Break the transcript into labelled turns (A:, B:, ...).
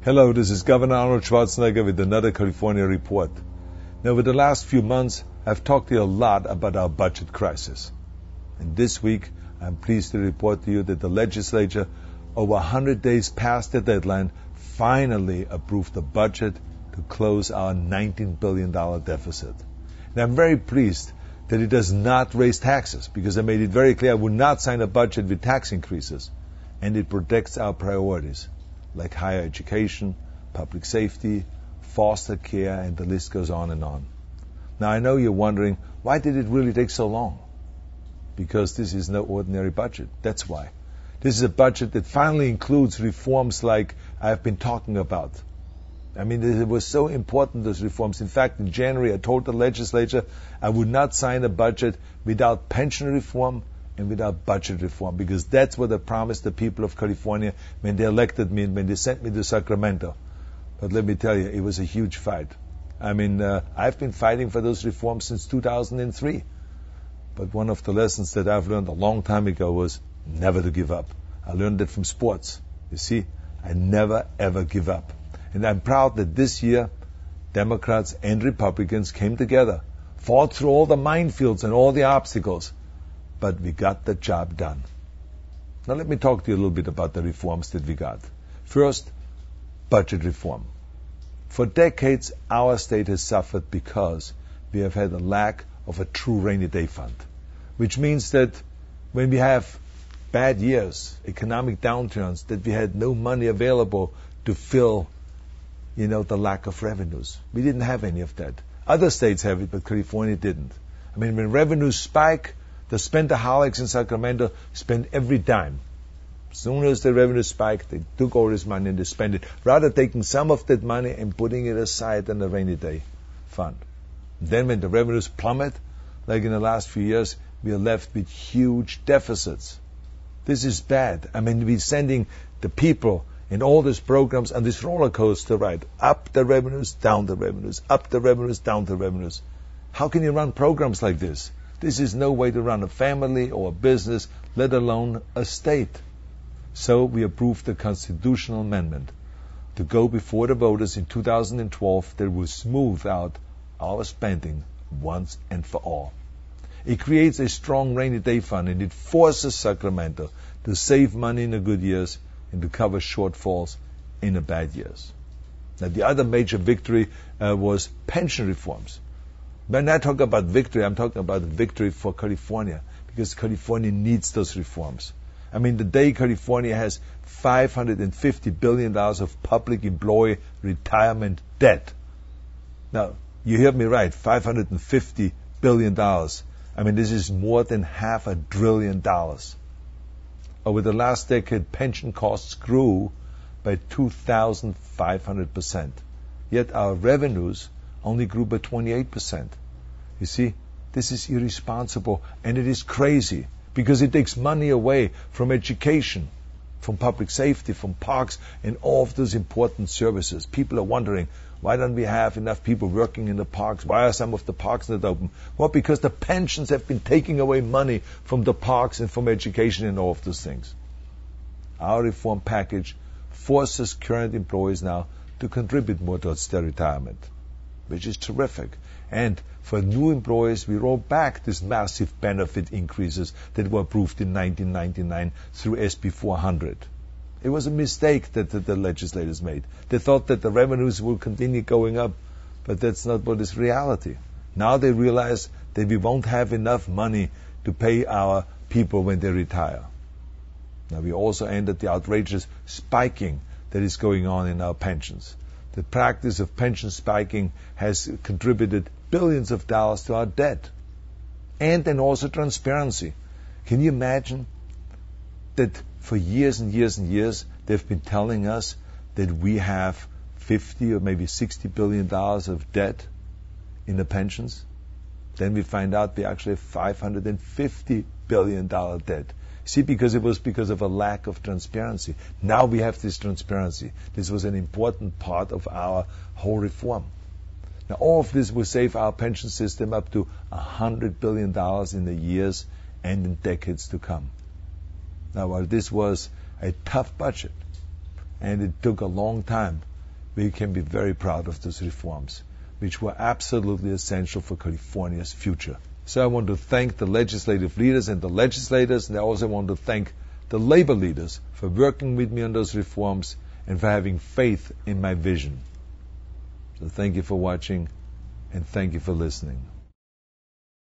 A: Hello, this is Governor Arnold Schwarzenegger with another California report. Now, over the last few months, I've talked to you a lot about our budget crisis. And this week, I'm pleased to report to you that the legislature, over 100 days past the deadline, finally approved a budget to close our $19 billion deficit. And I'm very pleased that it does not raise taxes, because I made it very clear I would not sign a budget with tax increases. And it protects our priorities, like higher education, public safety, foster care, and the list goes on and on. Now, I know you're wondering, why did it really take so long? Because this is no ordinary budget. That's why. This is a budget that finally includes reforms like I've been talking about. I mean, it was so important, those reforms. In fact, in January, I told the legislature I would not sign a budget without pension reform and without budget reform, because that's what I promised the people of California when they elected me and when they sent me to Sacramento. But let me tell you, it was a huge fight. I mean, I've been fighting for those reforms since 2003. But one of the lessons that I've learned a long time ago was never to give up. I learned that from sports. You see, I never, ever give up. And I'm proud that this year, Democrats and Republicans came together, fought through all the minefields and all the obstacles, but we got the job done. Now let me talk to you a little bit about the reforms that we got. First, budget reform. For decades, our state has suffered because we have had a lack of a true rainy day fund, which means that when we have bad years, economic downturns, that we had no money available to fill, the lack of revenues. We didn't have any of that. Other states have it, but California didn't. I mean, when revenues spike, the spendaholics in Sacramento spend every dime. As soon as the revenue spiked, they took all this money and they spent it, rather taking some of that money and putting it aside in the rainy day fund. Then when the revenues plummet, like in the last few years, we are left with huge deficits. This is bad. I mean, we're sending the people in all these programs on this roller coaster ride. Up the revenues, down the revenues, up the revenues, down the revenues. How can you run programs like this? This is no way to run a family or a business, let alone a state. So we approved the constitutional amendment to go before the voters in 2012 that will smooth out our spending once and for all. It creates a strong rainy day fund, and it forces Sacramento to save money in the good years and to cover shortfalls in the bad years. Now, the other major victory was pension reforms. When I talk about victory, I'm talking about victory for California, because California needs those reforms. I mean, today California has $550 billion of public employee retirement debt. Now, you heard me right, $550 billion. I mean, this is more than $500 billion. Over the last decade, pension costs grew by 2,500%. Yet our revenues only grew by 28%. You see, this is irresponsible and it is crazy, because it takes money away from education, from public safety, from parks, and all of those important services. People are wondering, why don't we have enough people working in the parks? Why are some of the parks not open? Well, because the pensions have been taking away money from the parks and from education and all of those things. Our reform package forces current employees now to contribute more towards their retirement, which is terrific. And for new employees, we roll back these massive benefit increases that were approved in 1999 through SB 400. It was a mistake that the legislators made. They thought that the revenues will continue going up, but that's not what is reality. Now they realize that we won't have enough money to pay our people when they retire. Now, we also ended the outrageous spiking that is going on in our pensions. The practice of pension spiking has contributed billions of dollars to our debt. And then also transparency. Can you imagine that for years and years and years they've been telling us that we have 50 or maybe $60 billion of debt in the pensions? Then we find out we actually have $550 billion debt. See, because it was because of a lack of transparency. Now we have this transparency. This was an important part of our whole reform. Now, all of this will save our pension system up to $100 billion in the years and in decades to come. Now, while this was a tough budget, and it took a long time we can be very proud of those reforms, which were absolutely essential for California's future. So I want to thank the legislative leaders and the legislators, and I also want to thank the labor leaders for working with me on those reforms and for having faith in my vision. So thank you for watching, and thank you for listening.